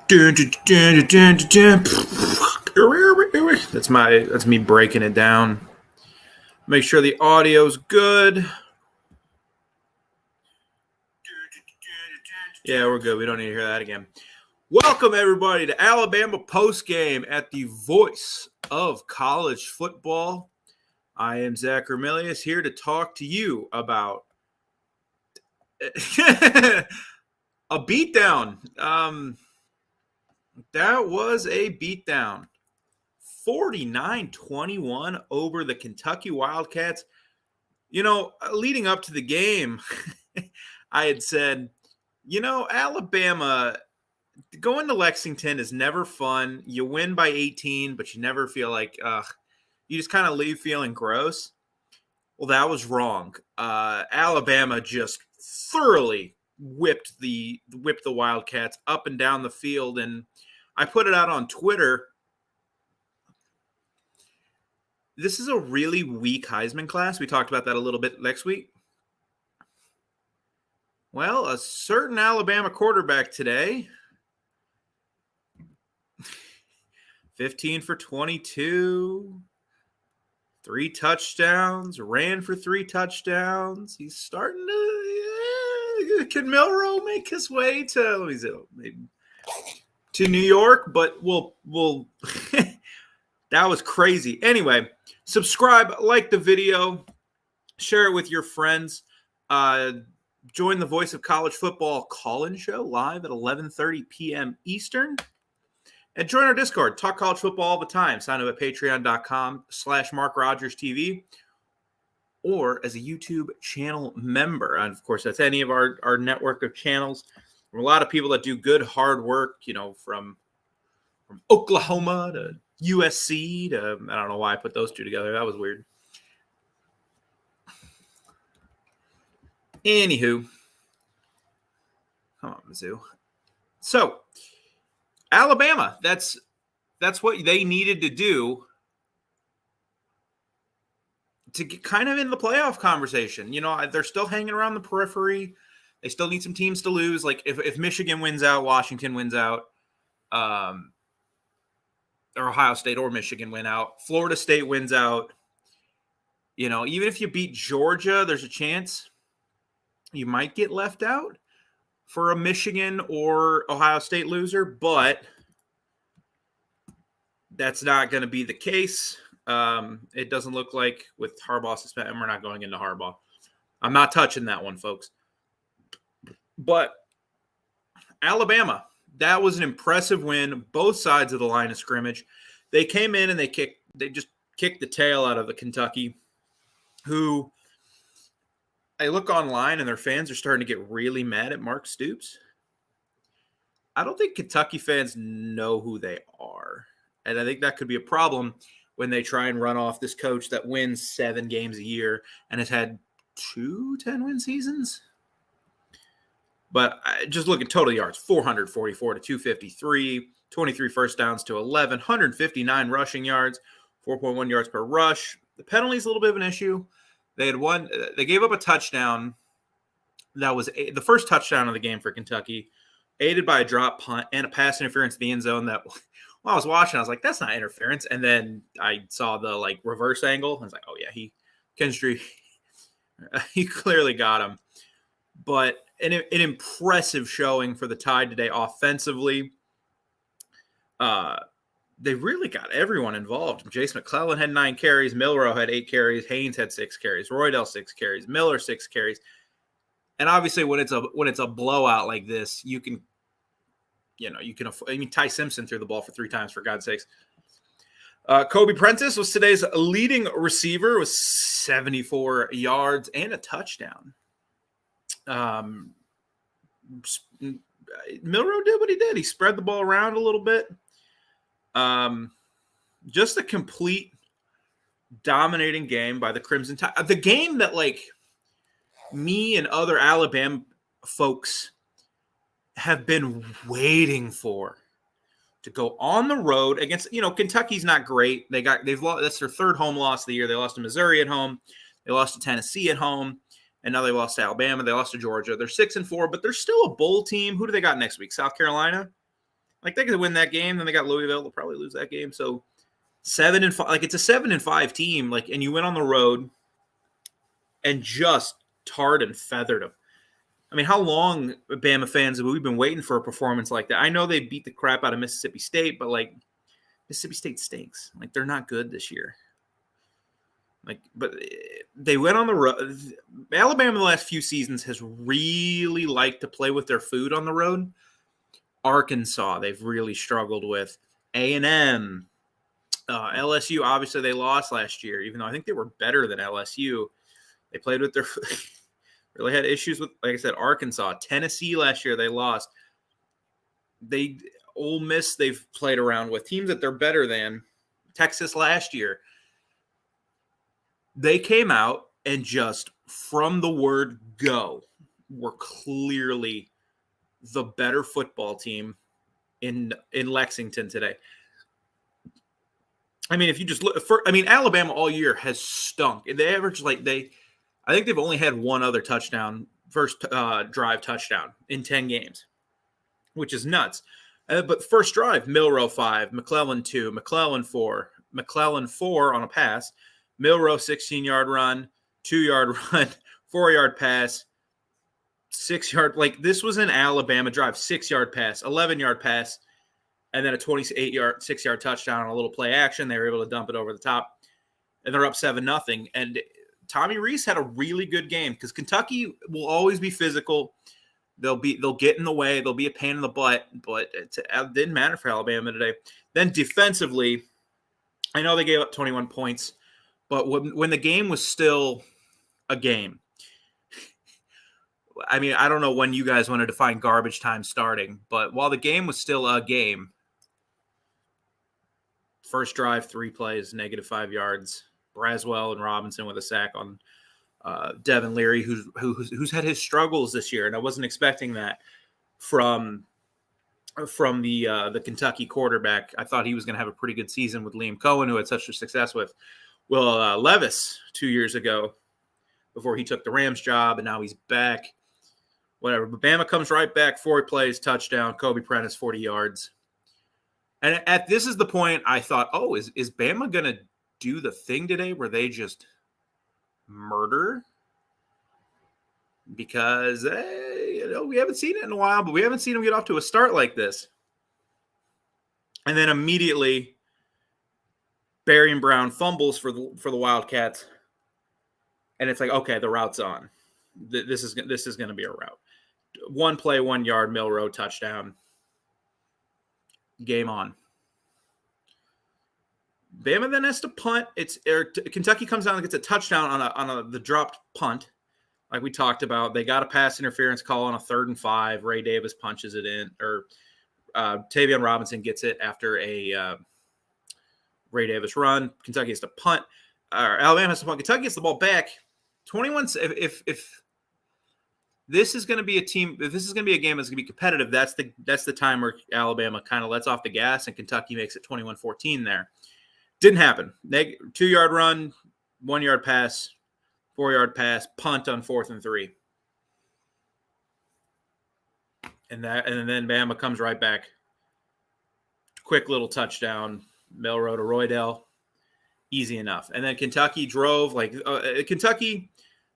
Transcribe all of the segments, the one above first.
Dun, dun, dun, dun, dun, dun. That's me breaking it down. Make sure the audio's good. Yeah, we're good. We don't need to hear that again. Welcome, everybody, to Alabama Postgame at the voice of college football. I am Zach Ramilius, here to talk to you about a beatdown. That was a beatdown. 49-21 over the Kentucky Wildcats. You know, leading up to the game, I had said, Alabama, going to Lexington is never fun. You win by 18, but you never feel like, you just kind of leave feeling gross. Well, that was wrong. Alabama just thoroughly whipped the Wildcats up and down the field, and I put it out on Twitter. This is a really weak Heisman class. We talked about that a little bit next week. Well, a certain Alabama quarterback today, 15 for 22, 3 touchdowns, ran for 3 touchdowns. He's starting to can Milroe make his way to New York, but we'll that was crazy. Anyway, subscribe, like the video, share it with your friends. Join the Voice of College Football call-in show live at 11:30 p.m. Eastern. And join our Discord. Talk college football all the time. Sign up at patreon.com/MarkRogersTV or as a YouTube channel member. And, of course, that's any of our network of channels. There are a lot of people that do good, hard work, from Oklahoma to USC to, I don't know why I put those two together. That was weird. Anywho, come on, Mizzou. So, Alabama, that's what they needed to do to get kind of in the playoff conversation. They're still hanging around the periphery. They still need some teams to lose. Like if Michigan wins out, Washington wins out, or Ohio State or Michigan win out, Florida State wins out. Even if you beat Georgia, there's a chance you might get left out for a Michigan or Ohio State loser, but that's not going to be the case. It doesn't look like with Harbaugh suspended, and we're not going into Harbaugh. I'm not touching that one, folks. But Alabama, that was an impressive win, both sides of the line of scrimmage. They came in and they just kicked the tail out of the Kentucky, who I look online and their fans are starting to get really mad at Mark Stoops. I don't think Kentucky fans know who they are. And I think that could be a problem when they try and run off this coach that wins 7 games a year and has had 2 10-win seasons. But just look at total yards, 444 to 253, 23 first downs to 11, 159 rushing yards, 4.1 yards per rush. The penalty is a little bit of an issue. They gave up a touchdown that was the first touchdown of the game for Kentucky, aided by a drop punt and a pass interference in the end zone that when I was watching, I was like, that's not interference. And then I saw the reverse angle. I was like, oh yeah, he clearly got him. But an impressive showing for the Tide today offensively. They really got everyone involved. Jace McClellan had 9 carries. Milroe had 8 carries. Haynes had 6 carries. Roydell 6 carries. Miller 6 carries. And obviously, when it's a blowout like this, you can Ty Simpson threw the ball for 3 times, for God's sakes. Kobe Prentice was today's leading receiver with 74 yards and a touchdown. Milroe did what he did. He spread the ball around a little bit. Just a complete dominating game by the Crimson Tide. The game that me and other Alabama folks have been waiting for, to go on the road against, Kentucky's not great. They've lost, that's their 3rd home loss of the year. They lost to Missouri at home. They lost to Tennessee at home. And now they lost to Alabama. They lost to Georgia. They're 6-4, but they're still a bowl team. Who do they got next week? South Carolina? Like they could win that game, then they got Louisville. They'll probably lose that game. So 7-5, like it's a 7-5 team. Like, and you went on the road and just tarred and feathered them. I mean, how long, Bama fans, have we been waiting for a performance like that? I know they beat the crap out of Mississippi State, but like Mississippi State stinks. Like they're not good this year. Like, but they went on the road. Alabama the last few seasons has really liked to play with their food on the road. Arkansas, they've really struggled with. A&M, LSU, obviously they lost last year, even though I think they were better than LSU. They played with their really had issues with, like I said, Arkansas. Tennessee last year, they lost. Ole Miss, they've played around with teams that they're better than. Texas last year. They came out and just, from the word go, were clearly the better football team in Lexington today. I mean, if you just look Alabama all year has stunk. They average I think they've only had one other touchdown, first drive touchdown in 10 games, which is nuts. But first drive, Milroe 5, McClellan 2, McClellan 4, McClellan 4 on a pass, Milroe 16-yard run, 2-yard run, 4-yard pass, 6-yard. Like this was an Alabama drive, 6-yard pass, 11-yard pass, and then a 28-yard, 6-yard touchdown on a little play action. They were able to dump it over the top, and they're up 7-0. And Tommy Rees had a really good game because Kentucky will always be physical. They'll get in the way. They'll be a pain in the butt, but it didn't matter for Alabama today. Then defensively, I know they gave up 21 points, but when the game was still a game, I mean, I don't know when you guys want to define garbage time starting, but while the game was still a game, first drive, 3 plays, -5 yards. Braswell and Robinson with a sack on Devin Leary, who's had his struggles this year, and I wasn't expecting that from the Kentucky quarterback. I thought he was going to have a pretty good season with Liam Cohen, who had such a success with Will Levis 2 years ago before he took the Rams job, and now he's back. Whatever. But Bama comes right back, 4 plays, touchdown. Kobe Prentice, 40 yards. And this is the point I thought, oh, is Bama going to do the thing today where they just murder? Because we haven't seen it in a while, but we haven't seen them get off to a start like this. And then immediately, Barry and Brown fumbles for the Wildcats, and it's like, okay, the route's on. This is going to be a route. 1 play, 1 yard, Milroe touchdown. Game on. Bama then has to punt. Kentucky comes down and gets a touchdown on the dropped punt, like we talked about. They got a pass interference call on a 3rd and 5. Ray Davis punches it in, or Tavion Robinson gets it after a Ray Davis run. Kentucky has to punt. Alabama has to punt. Kentucky gets the ball back. 21. If this is going to be a team, if this is going to be a game that's going to be competitive, that's the time where Alabama kind of lets off the gas and Kentucky makes it 21-14 there. Didn't happen. 2-yard run, 1-yard pass, 4-yard pass, punt on 4th and 3. And then Bama comes right back. Quick little touchdown, Milroe to Roydell. Easy enough. And then Kentucky drove. Kentucky,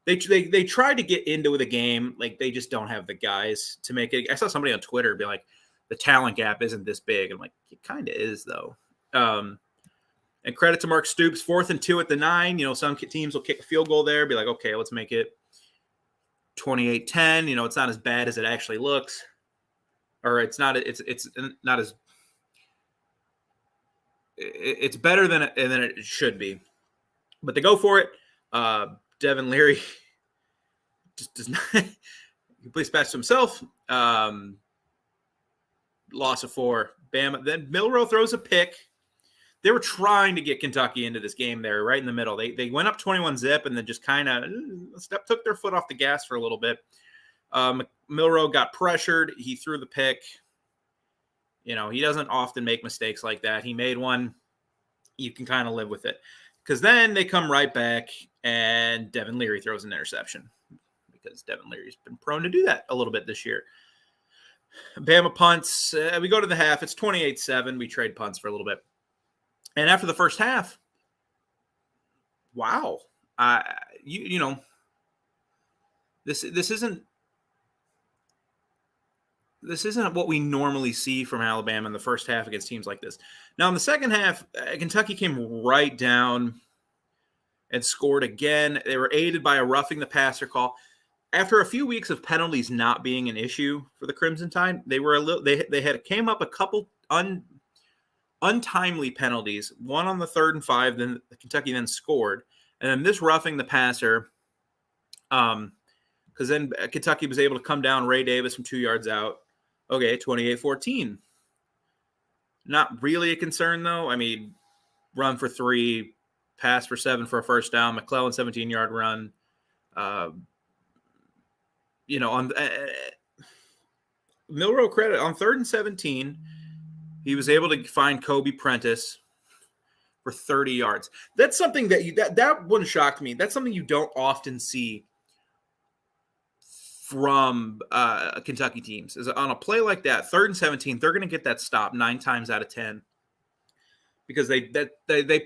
they tried to get into the game. Like, they just don't have the guys to make it. I saw somebody on Twitter be like, the talent gap isn't this big. I'm like, it kind of is, though. And credit to Mark Stoops, 4th and 2 at the 9. Some teams will kick a field goal there, be like, okay, let's make it 28-10. It's not as bad as it actually looks. Or it's not as it's better than it should be. But they go for it. Devin Leary just does not completes pass to himself. Loss of 4. Bama. Then Milroe throws a pick. They were trying to get Kentucky into this game there, right in the middle. They went up 21-0 and then just kind of took their foot off the gas for a little bit. Milroe got pressured. He threw the pick. He doesn't often make mistakes like that. He made one. You can kind of live with it. Because then they come right back, and Devin Leary throws an interception. Because Devin Leary's been prone to do that a little bit this year. Bama punts. We go to the half. It's 28-7. We trade punts for a little bit. And after the first half, wow. You know, this isn't what we normally see from Alabama in the first half against teams like this. Now, in the second half, Kentucky came right down and scored again. They were aided by a roughing the passer call. After a few weeks of penalties not being an issue for the Crimson Tide, they came up a couple untimely penalties. One on the 3rd and 5, then Kentucky then scored, and then this roughing the passer, because then Kentucky was able to come down Ray Davis from 2 yards out. Okay, 28-14. Not really a concern though. I mean, run for 3, pass for 7 for a first down. McClellan 17-yard run. You know, on Milroe credit on 3rd and 17, he was able to find Kobe Prentice for 30 yards. That's something that one shocked me. That's something you don't often see from Kentucky teams. Is on a play like that, 3rd and 17, they're going to get that stop 9 times out of 10 because they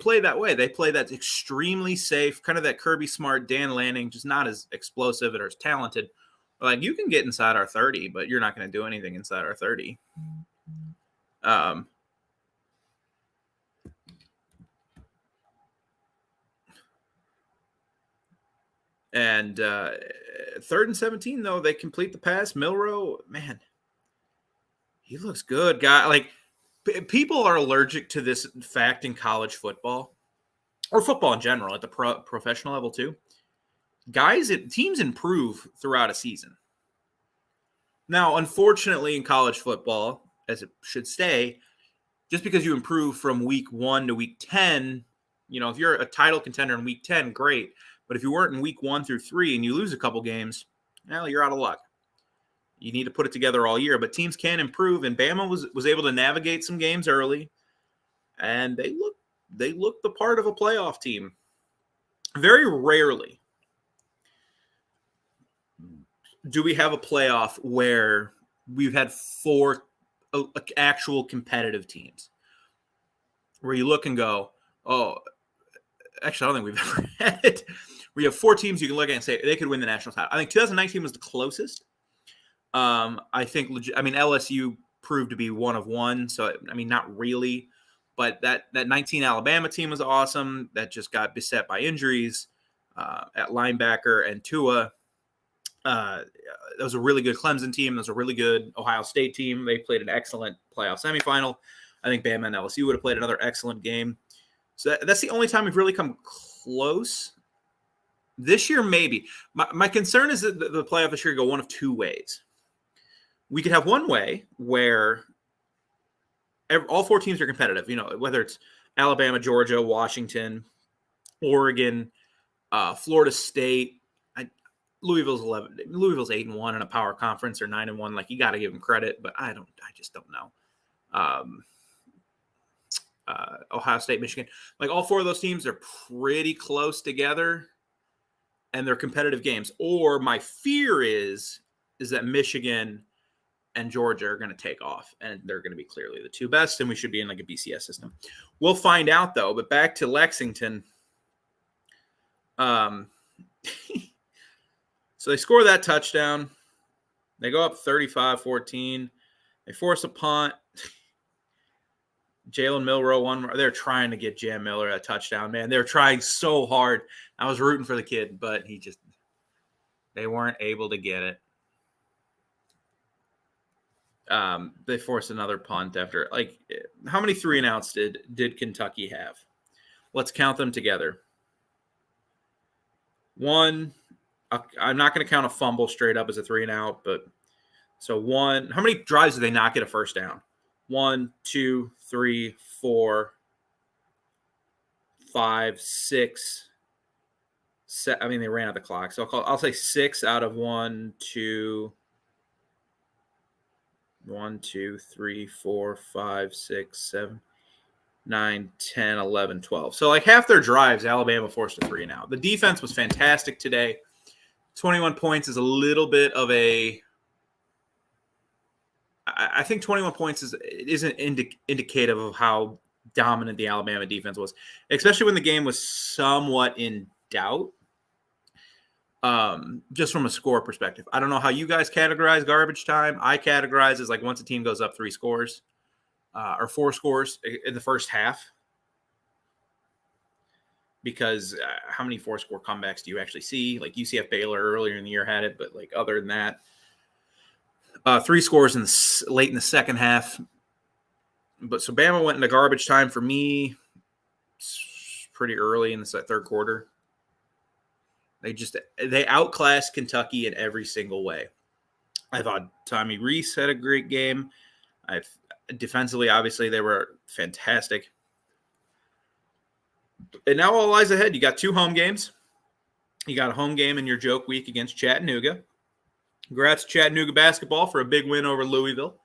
play that way. They play that extremely safe, kind of that Kirby Smart, Dan Lanning, just not as explosive or as talented. Like, you can get inside our 30, but you're not going to do anything inside our 30. And 3rd and 17, though, they complete the pass. Milroe, man, he looks good. Like, people are allergic to this fact in college football or football in general at the professional level too. Teams improve throughout a season. Now, unfortunately, in college football, as it should stay, just because you improve from week 1 to week 10, you know, if you're a title contender in week 10, great. But if you weren't in week 1 through 3 and you lose a couple games, well, you're out of luck. You need to put it together all year. But teams can improve, and Bama was able to navigate some games early, and they look the part of a playoff team. Very rarely do we have a playoff where we've had 4 actual competitive teams where you look and go, oh, actually, I don't think we've ever had it. Where you have 4 teams you can look at and say they could win the national title. I think 2019 was the closest. I think LSU proved to be one of one, so I mean not really, but that 19 Alabama team was awesome. That just got beset by injuries at linebacker and Tua. That was a really good Clemson team. That was a really good Ohio State team. They played an excellent playoff semifinal. I think Bama and LSU would have played another excellent game. So that's the only time we've really come close. This year, maybe. My concern is that the playoff this year go one of 2 ways. We could have one way where all 4 teams are competitive, you know, whether it's Alabama, Georgia, Washington, Oregon, Florida State. Louisville's 8-1 in a power conference, or 9-1. Like, you got to give them credit, but I just don't know. Ohio State, Michigan, like all 4 of those teams are pretty close together, and they're competitive games. Or my fear is that Michigan and Georgia are going to take off, and they're going to be clearly the 2 best, and we should be in like a BCS system. We'll find out though. But back to Lexington. So they score that touchdown. They go up 35-14. They force a punt. Jalen Milroe, one more. They're trying to get Jam Miller a touchdown, man. They're trying so hard. I was rooting for the kid, but they weren't able to get it. They forced another punt after, like, how many 3-and-outs did Kentucky have? Let's count them together. 1. I'm not going to count a fumble straight up as a 3-and-out, but so 1. How many drives did they not get a first down? 1, 2, 3, 4, 5, 6. I mean, they ran out the clock, so I'll say 6 out of 1, 2, 3, 4, 5, 6, 7, 9, 10, 11, 12. So like half their drives, Alabama forced a 3-and-out. The defense was fantastic today. 21 points is a little bit of a I think 21 points isn't indicative of how dominant the Alabama defense was, especially when the game was somewhat in doubt. Just from a score perspective, I don't know how you guys categorize garbage time. I categorize as like once a team goes up 3 scores or 4 scores in the first half. Because how many 4-score comebacks do you actually see? Like UCF Baylor earlier in the year had it, but like other than that, 3 scores late in the second half. But so Bama went into garbage time for me pretty early in the third quarter. They outclassed Kentucky in every single way. I thought Tommy Rees had a great game. Defensively, obviously, they were fantastic. And now all lies ahead. You got 2 home games. You got a home game in your joke week against Chattanooga. Congrats to Chattanooga basketball for a big win over Louisville.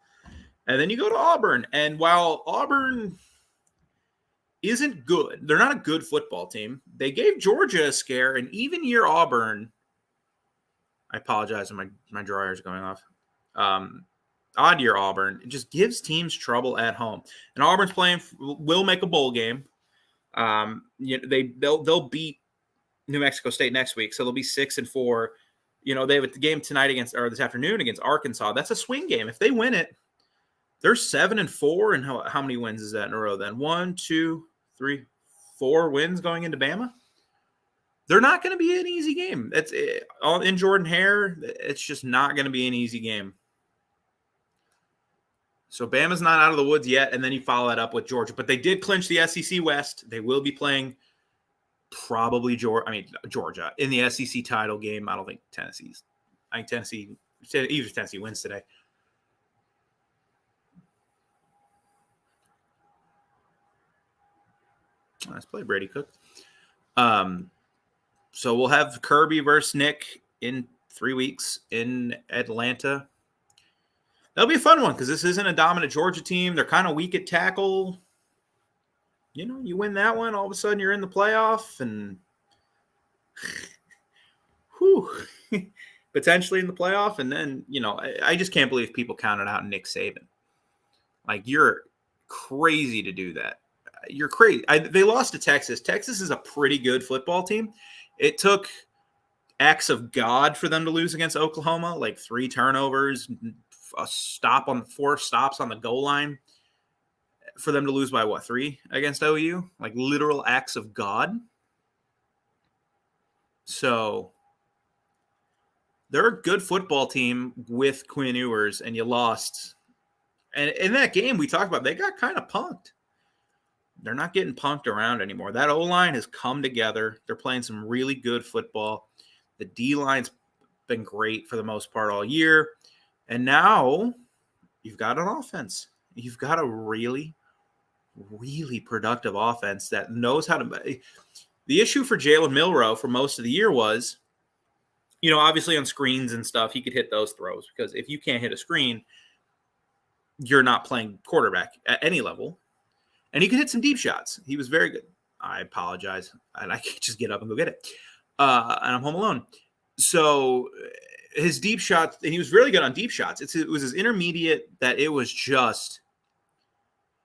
And then you go to Auburn. And while Auburn isn't good, they're not a good football team. They gave Georgia a scare, and even year Auburn, I apologize, my dryer's going off. Odd year Auburn, it just gives teams trouble at home. And Auburn's will make a bowl game. They'll beat New Mexico State next week, so they'll be 6-4. They have a game tonight this afternoon against Arkansas. That's a swing game. If they win it, they're 7-4. And how many wins is that in a row then? 1, 2, 3, 4 wins going into Bama. They're not going to be an easy game. That's all in Jordan Hare. It's just not going to be an easy game. So Bama's not out of the woods yet, and then you follow that up with Georgia. But they did clinch the SEC West. They will be playing probably Georgia in the SEC title game. I don't think Tennessee's. I think Tennessee wins today. Nice play, Brady Cook. So we'll have Kirby versus Nick in 3 weeks in Atlanta. That'll be a fun one because this isn't a dominant Georgia team. They're kind of weak at tackle. You win that one, all of a sudden you're in the playoff and potentially in the playoff. And then, I just can't believe people counted out Nick Saban. Like, you're crazy to do that. You're crazy. They lost to Texas. Texas is a pretty good football team. It took acts of God for them to lose against Oklahoma, like 3 turnovers, a stop on 4 stops on the goal line for them to lose by 3 against OU, like literal acts of God. So they're a good football team with Quinn Ewers, and you lost. And in that game we talked about, they got kind of punked. They're not getting punked around anymore. That O-line has come together. They're playing some really good football. The D-line's been great for the most part all year. And now you've got an offense. You've got a really, really productive offense that knows how to – the issue for Jalen Milroe for most of the year was, obviously on screens and stuff, he could hit those throws because if you can't hit a screen, you're not playing quarterback at any level. And he could hit some deep shots. He was very good. I apologize. And I can't just get up and go get it. And I'm home alone. So his deep shots, and he was really good on deep shots. It was his intermediate that it was just,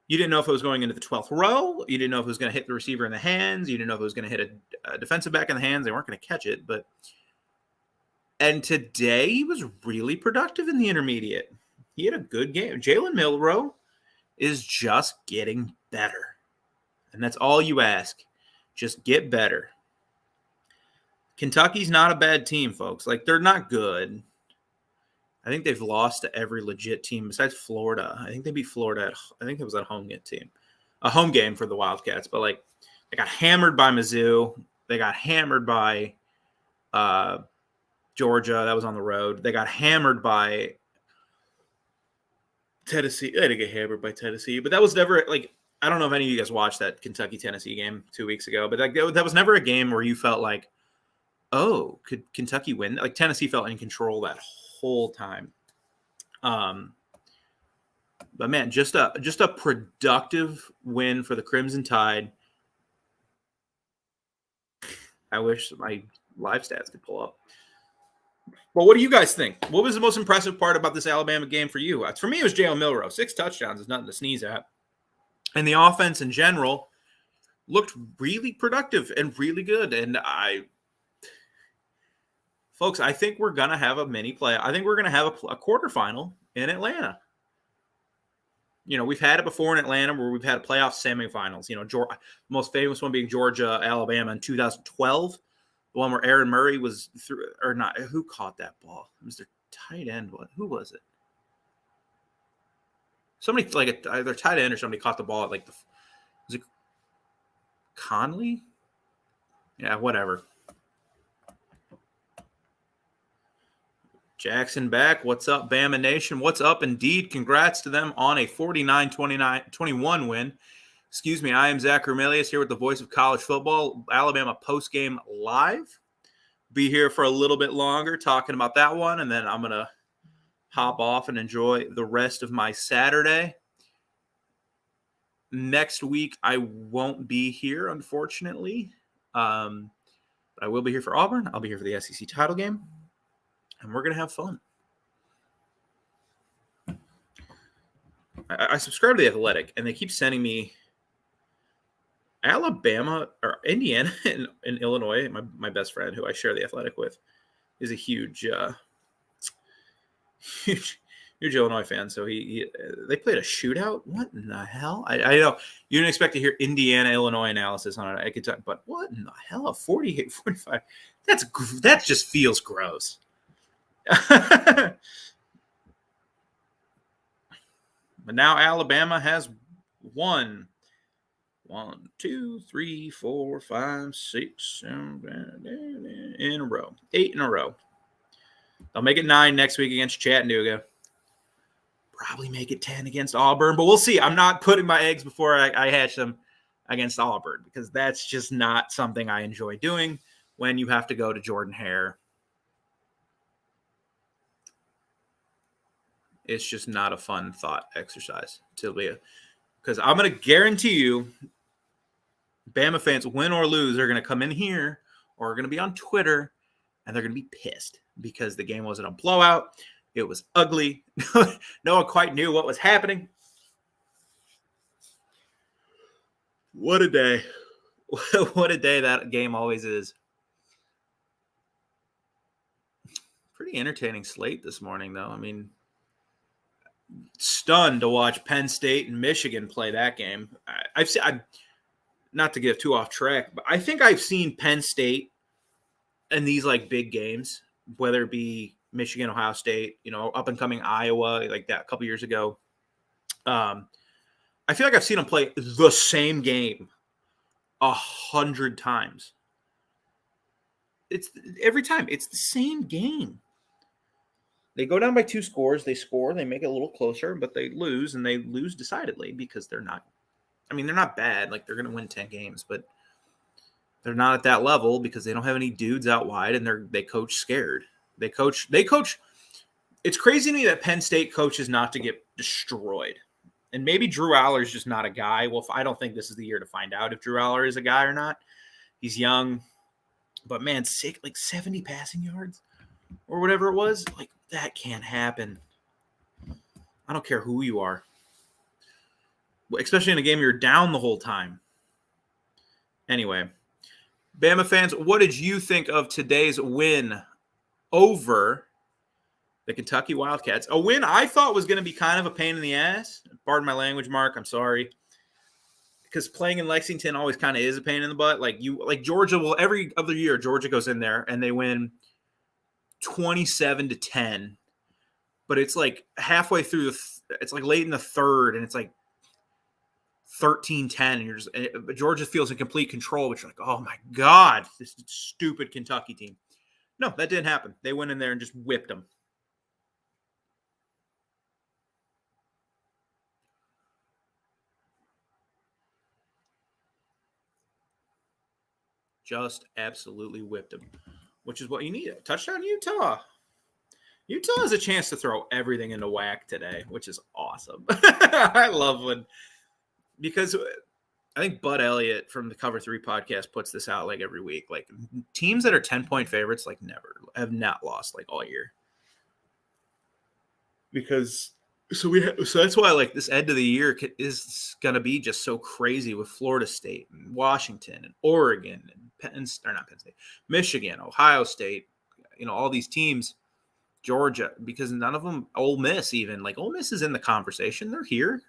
you didn't know if it was going into the 12th row. You didn't know if it was going to hit the receiver in the hands. You didn't know if it was going to hit a defensive back in the hands. They weren't going to catch it. And today he was really productive in the intermediate. He had a good game. Jalen Milroe is just getting better. And that's all you ask. Just get better. Kentucky's not a bad team, folks. Like, they're not good. I think they've lost to every legit team besides Florida. I think they beat Florida. I think it was a home game for the Wildcats. But, like, they got hammered by Mizzou. They got hammered by Georgia. That was on the road. They got hammered by Tennessee. They didn't get hammered by Tennessee. But that was never, like, I don't know if any of you guys watched that Kentucky-Tennessee game 2 weeks ago. But that was never a game where you felt like, oh, could Kentucky win? Like, Tennessee felt in control that whole time. But man, just a productive win for the Crimson Tide. I wish my live stats could pull up. Well, what do you guys think? What was the most impressive part about this Alabama game for you? For me, it was Jalen Milroe. 6 touchdowns is nothing to sneeze at. And the offense in general looked really productive and really good. And folks, I think we're going to have a mini play. I think we're going to have a quarterfinal in Atlanta. You know, we've had it before in Atlanta where we've had playoff semifinals. You know, the most famous one being Georgia, Alabama in 2012. The one where Aaron Murray was through, or not. Who caught that ball? It was their tight end. Who was it? Somebody like either tight end or somebody caught the ball at was it Conley? Yeah, whatever. Jackson back. What's up, Bama Nation? What's up, indeed? Congrats to them on a 49-21 win. Excuse me, I am Zach Romelius here with the voice of college football, Alabama Postgame Live. Be here for a little bit longer talking about that one, and then I'm going to hop off and enjoy the rest of my Saturday. Next week, I won't be here, unfortunately. But I will be here for Auburn. I'll be here for the SEC title game. And we're going to have fun. I subscribe to The Athletic, and they keep sending me Alabama or Indiana and Illinois. My best friend, who I share The Athletic with, is a huge Illinois fan. So they played a shootout. What in the hell? I know you didn't expect to hear Indiana, Illinois analysis on it. I could talk, but what in the hell? A 48-45. That just feels gross. But now Alabama has won 1, 2, 3, 4, 5, 6, 7 in a row. 8 in a row. They'll make it 9 next week against Chattanooga. Probably make it 10 against Auburn, but we'll see. I'm not putting my eggs before I hatch them against Auburn because that's just not something I enjoy doing when you have to go to Jordan-Hare. It's just not a fun thought exercise because I'm going to guarantee you Bama fans, win or lose, are going to come in here or are going to be on Twitter and they're going to be pissed because the game wasn't a blowout. It was ugly. No one quite knew what was happening. What a day. What a day that game always is. Pretty entertaining slate this morning, though. I mean, stunned to watch Penn State and Michigan play that game. I've seen, not to get too off track, but I think I've seen Penn State in these like big games, whether it be Michigan, Ohio State, up and coming Iowa, like that a couple years ago. I feel like I've seen them play the same game 100 times. It's every time it's the same game. They go down by 2 scores. They score. They make it a little closer, but they lose, and they lose decidedly because they're not – I mean, they're not bad. Like, they're going to win 10 games, but they're not at that level because they don't have any dudes out wide, and they coach scared. They coach – it's crazy to me that Penn State coaches not to get destroyed. And maybe Drew Aller's just not a guy. Well, I don't think this is the year to find out if Drew Aller is a guy or not. He's young. But, man, 70 passing yards or whatever it was, like, that can't happen. I don't care who you are. Especially in a game you're down the whole time. Anyway, Bama fans, what did you think of today's win over the Kentucky Wildcats? A win I thought was going to be kind of a pain in the ass. Pardon my language, Mark. I'm sorry. Because playing in Lexington always kind of is a pain in the butt. Like Georgia will, every other year, Georgia goes in there and they win 27-10, but it's like halfway through it's like late in the third and it's like 13-10 and Georgia feels in complete control, but you're like, oh my God, this stupid Kentucky team. No, that didn't happen. They went in there and just whipped them. Just absolutely whipped them, which is what you need. Touchdown Utah. Utah has a chance to throw everything into whack today, which is awesome. I love when, because I think Bud Elliott from the Cover 3 podcast puts this out like every week. Like teams that are 10-point favorites, like never have not lost like all year. Because so that's why like this end of the year is going to be just so crazy with Florida State and Washington and Oregon and not Penn State, Michigan, Ohio State, all these teams, Georgia, because none of them, Ole Miss even, like Ole Miss is in the conversation. They're here.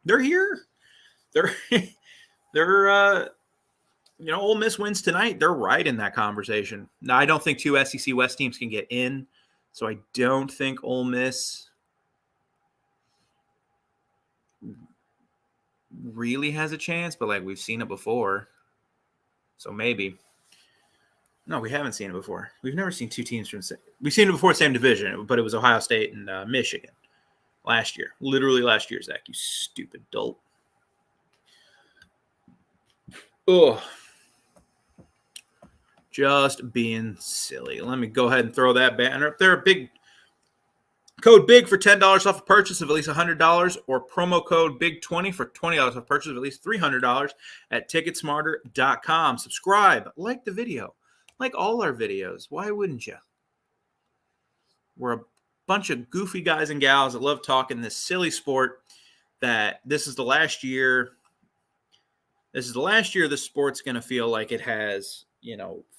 They're Ole Miss wins tonight. They're right in that conversation. Now, I don't think two SEC West teams can get in, so I don't think Ole Miss really has a chance, but like we've seen it before. So maybe. No, we haven't seen it before. We've never seen two teams from we've seen it before, same division, but it was Ohio State and Michigan last year. Literally last year, Zach, you stupid dolt. Oh, just being silly. Let me go ahead and throw that banner up there. Code BIG for $10 off a purchase of at least $100, or promo code BIG20 for $20 off a purchase of at least $300 at ticketsmarter.com. Subscribe, like the video, like all our videos. Why wouldn't you? We're a bunch of goofy guys and gals that love talking this silly sport. That this is the last year. This is the last year this sport's going to feel like it has,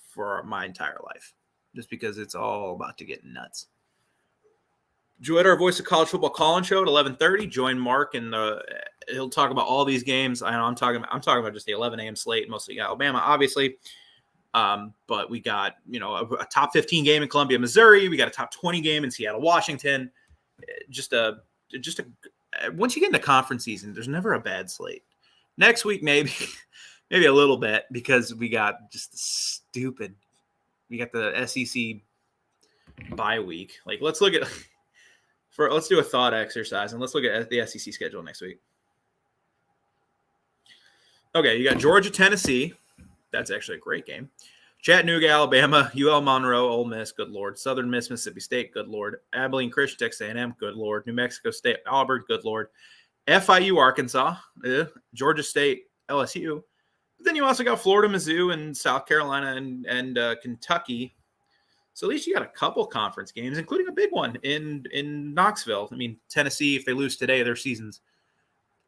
for my entire life, just because it's all about to get nuts. Enjoyed our Voice of College Football call-in show at 11:30. Join Mark and he'll talk about all these games. I'm talking about just the 11 a.m. slate, mostly Alabama, obviously. But we got a top 15 game in Columbia, Missouri. We got a top 20 game in Seattle, Washington. Just a once you get into conference season, there's never a bad slate. Next week, maybe a little bit, because we got just stupid. We got the SEC bye week. Like let's do a thought exercise and let's look at the SEC schedule next week. Okay, you got Georgia, Tennessee. That's actually a great game. Chattanooga, Alabama, UL Monroe, Ole Miss, good Lord. Southern Miss, Mississippi State, good Lord. Abilene Christian, Texas A&M, good Lord. New Mexico State, Auburn, good Lord. FIU, Arkansas, Georgia State, LSU. But then you also got Florida, Mizzou, and South Carolina and Kentucky. So at least you got a couple conference games, including a big one in Knoxville. I mean, Tennessee, if they lose today, their season's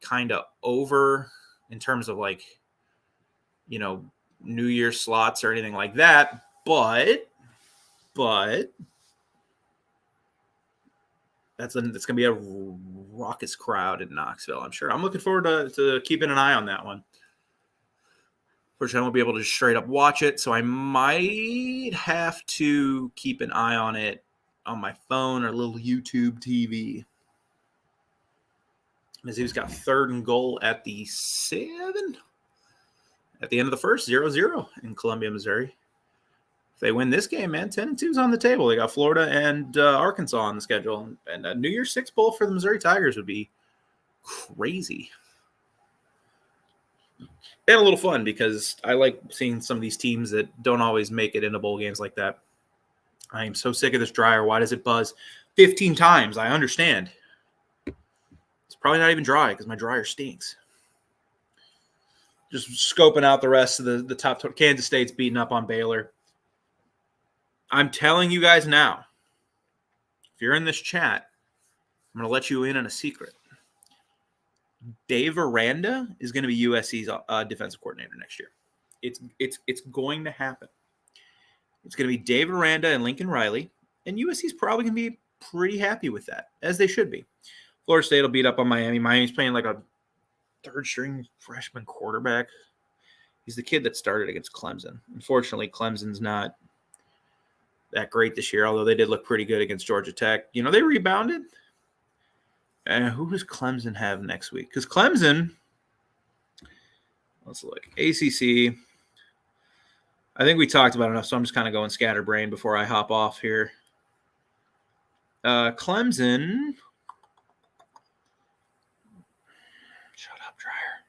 kind of over in terms of New Year's slots or anything like that. But that's going to be a raucous crowd in Knoxville, I'm sure. I'm looking forward to keeping an eye on that one. Unfortunately, I won't be able to straight up watch it, so I might have to keep an eye on it on my phone or a little YouTube TV. Mizzou's got 3rd and goal at the 7. At the end of the first, 0-0 in Columbia, Missouri. If they win this game, man, 10-2 is on the table. They got Florida and Arkansas on the schedule. And a New Year's Six Bowl for the Missouri Tigers would be crazy. And a little fun, because I like seeing some of these teams that don't always make it into bowl games like that. I am so sick of this dryer. Why does it buzz 15 times? I understand. It's probably not even dry because my dryer stinks. Just scoping out the rest of the top. Kansas State's beating up on Baylor. I'm telling you guys now, if you're in this chat, I'm going to let you in on a secret. Dave Aranda is going to be USC's defensive coordinator next year. It's going to happen. It's going to be Dave Aranda and Lincoln Riley, and USC's probably going to be pretty happy with that, as they should be. Florida State will beat up on Miami. Miami's playing like a 3rd-string freshman quarterback. He's the kid that started against Clemson. Unfortunately, Clemson's not that great this year, although they did look pretty good against Georgia Tech. They rebounded. Who does Clemson have next week? Because Clemson, let's look. ACC. I think we talked about enough, so I'm just kind of going scatterbrained before I hop off here. Clemson. Shut up, dryer.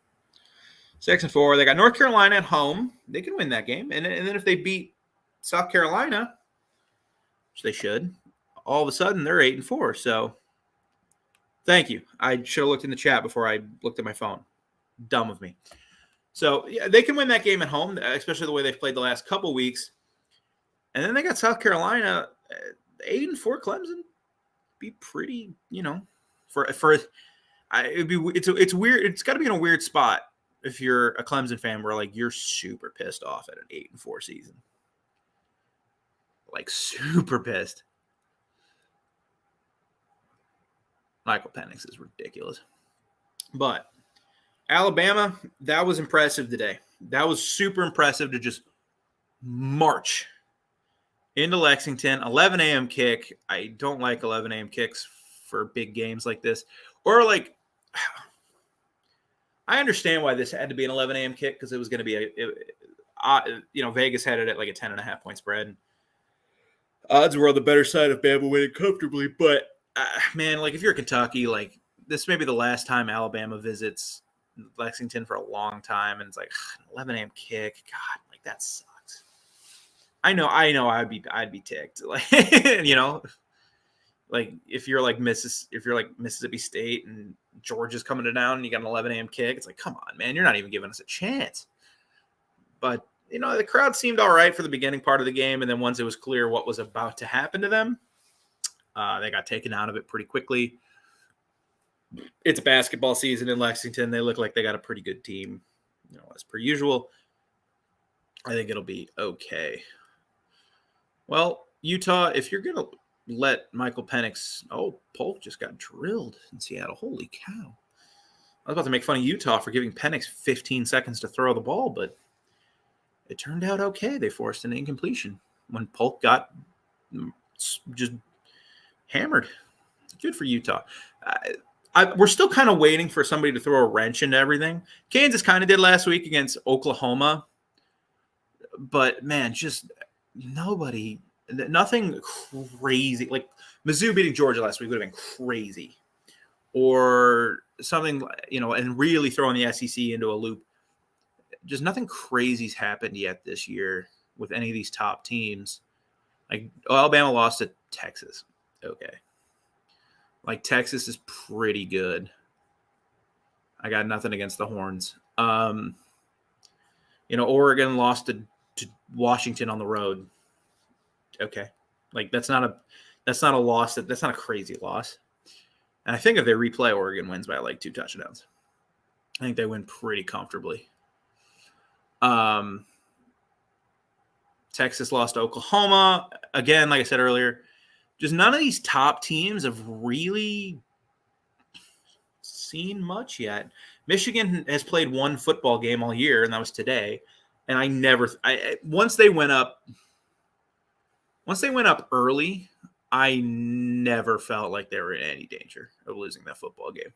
6-4. They got North Carolina at home. They can win that game. And then if they beat South Carolina, which they should, all of a sudden they're 8-4. So thank you. I should have looked in the chat before I looked at my phone. Dumb of me. So yeah, they can win that game at home, especially the way they've played the last couple weeks. And then they got South Carolina, 8-4 Clemson. Be pretty, it's weird. It's got to be in a weird spot if you're a Clemson fan where like you're super pissed off at an 8-4 season, like super pissed. Michael Penix is ridiculous, but Alabama, that was impressive today. That was super impressive to just march into Lexington. 11 a.m. kick. I don't like 11 a.m. kicks for big games like this, or like. I understand why this had to be an 11 a.m. kick because it was going to be Vegas had it at like a 10.5 point spread. Odds were on the better side of Bama winning comfortably, but man, like if you're Kentucky, like this may be the last time Alabama visits Lexington for a long time, and it's like 11 a.m. kick. God, like that sucks. I know, I'd be ticked, like like if you're like Mississippi State and Georgia's coming to town and you got an 11 a.m. kick, it's like, come on, man, you're not even giving us a chance. But the crowd seemed all right for the beginning part of the game, and then once it was clear what was about to happen to them, they got taken out of it pretty quickly. It's basketball season in Lexington. They look like they got a pretty good team, as per usual. I think it'll be okay. Well, Utah, if you're gonna let Michael Penix. Oh, Polk just got drilled in Seattle. Holy cow. I was about to make fun of Utah for giving Penix 15 seconds to throw the ball, but it turned out okay. They forced an incompletion when Polk got just hammered. Good for Utah. We're still kind of waiting for somebody to throw a wrench into everything. Kansas kind of did last week against Oklahoma. But, man, just nobody – nothing crazy. Like Mizzou beating Georgia last week would have been crazy. Or something, and really throwing the SEC into a loop. Just nothing crazy's happened yet this year with any of these top teams. Like Alabama lost to Texas. Okay. Like Texas is pretty good. I got nothing against the Horns. Oregon lost to Washington on the road. Okay. Like that's not a loss. That's not a crazy loss. And I think if they replay, Oregon wins by like 2 touchdowns. I think they win pretty comfortably. Texas lost to Oklahoma. Again, like I said earlier, just none of these top teams have really seen much yet. Michigan has played one football game all year, and that was today. And once they went up early, I never felt like they were in any danger of losing that football game.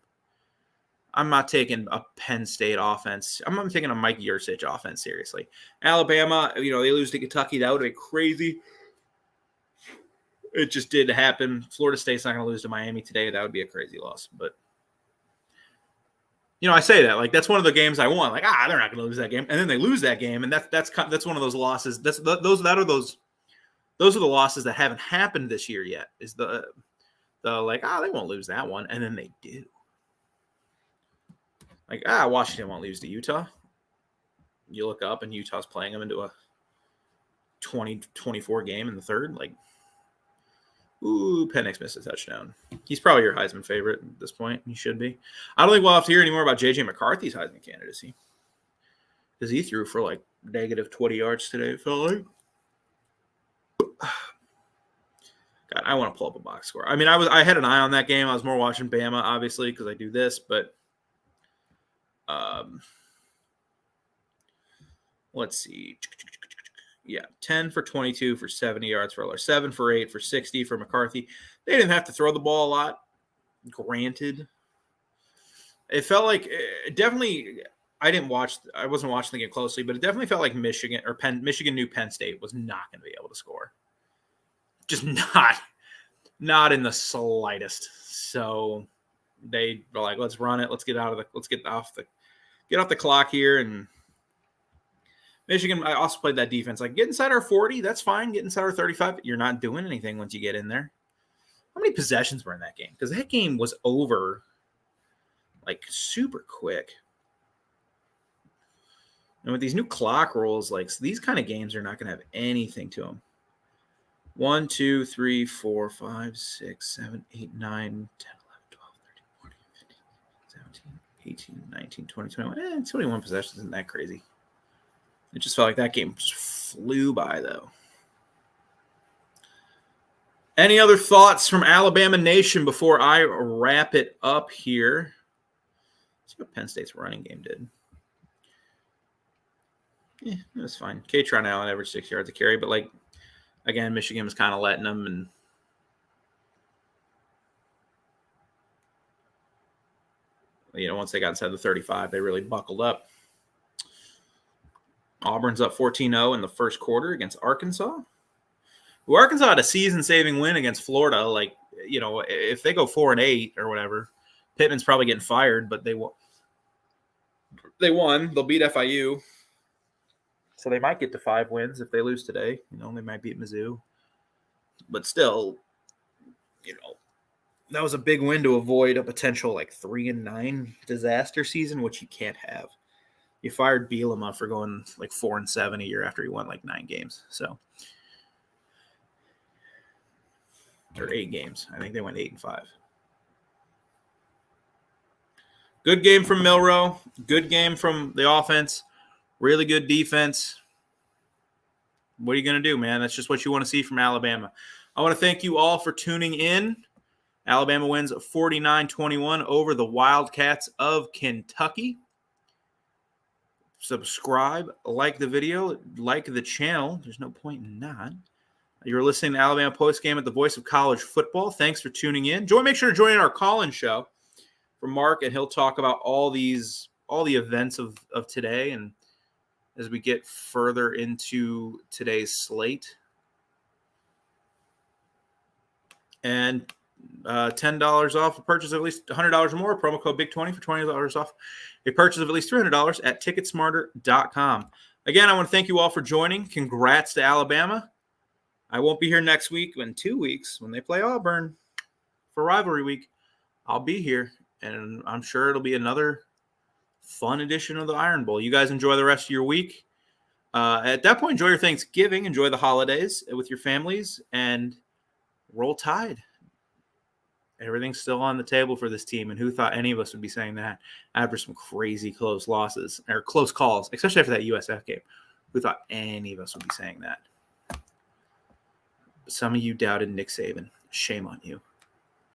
I'm not taking a Penn State offense. I'm not taking a Mike Yurcich offense seriously. Alabama, they lose to Kentucky. That would have been crazy. It just did happen. Florida State's not going to lose to Miami today. That would be a crazy loss. But, I say that. Like, that's one of the games I want. Like, they're not going to lose that game. And then they lose that game. And that's one of those losses. Those are the losses that haven't happened this year yet. Is the they won't lose that one. And then they do. Like, Washington won't lose to Utah. You look up and Utah's playing them into a 20-24 game in the third. Like, Penix missed a touchdown. He's probably your Heisman favorite at this point. He should be. I don't think we'll have to hear any more about J.J. McCarthy's Heisman candidacy. Because he threw for like negative 20 yards today, it felt like. God, I want to pull up a box score. I mean, I had an eye on that game. I was more watching Bama, obviously, because I do this, but let's see. Yeah, 10 for 22 for 70 yards for Eller, 7 for 8 for 60 for McCarthy. They didn't have to throw the ball a lot, granted. It felt like definitely. I wasn't watching the game closely, but it definitely felt like Michigan knew Penn State was not going to be able to score. Just not in the slightest. So they were like, let's run it. Let's get off the clock here. And Michigan, I also played that defense. Like, get inside our 40, that's fine. Get inside our 35. You're not doing anything once you get in there. How many possessions were in that game? Because that game was over like super quick. And with these new clock rules, like these kind of games are not going to have anything to them. 1, 2, 3, 4, 5, 6, 7, 8, 9, 10, 11, 12, 13, 14, 15, 17, 18, 19, 20, 21. 21 possessions isn't that crazy. It just felt like that game just flew by, though. Any other thoughts from Alabama Nation before I wrap it up here? Let's see what Penn State's running game did. Yeah, it was fine. Katron Allen averaged 6 yards a carry, but like again, Michigan was kind of letting them, and once they got inside the 35, they really buckled up. Auburn's up 14-0 in the first quarter against Arkansas. Well, Arkansas had a season-saving win against Florida. Like, if they go 4-8 or whatever, Pittman's probably getting fired, but they won. They'll beat FIU. So they might get to 5 wins if they lose today. They might beat Mizzou. But still, that was a big win to avoid a potential 3-9 disaster season, which you can't have. You fired Bielema for going 4-7 a year after he won 9 games. So, or 8 games. I think they went 8-5. Good game from Milroe. Good game from the offense. Really good defense. What are you going to do, man? That's just what you want to see from Alabama. I want to thank you all for tuning in. Alabama wins 49-21 over the Wildcats of Kentucky. Subscribe, like the video, like the channel. There's no point in not. You're listening to Alabama Postgame at the Voice of College Football. Thanks for tuning in. Make sure to join in our call-in show for Mark, and he'll talk about all the events of today, and as we get further into today's slate. And $10 off a purchase of at least $100 or more. Promo code BIG20 for $20 off a purchase of at least $300 at ticketsmarter.com. Again, I want to thank you all for joining. Congrats to Alabama. I won't be here next week. In 2 weeks, when they play Auburn for rivalry week, I'll be here, and I'm sure it'll be another fun edition of the Iron Bowl. You guys enjoy the rest of your week. At that point, enjoy your Thanksgiving, enjoy the holidays with your families, and roll Tide. Everything's still on the table for this team, and who thought any of us would be saying that after some crazy close losses or close calls, especially after that USF game? Who thought any of us would be saying that? Some of you doubted Nick Saban. Shame on you.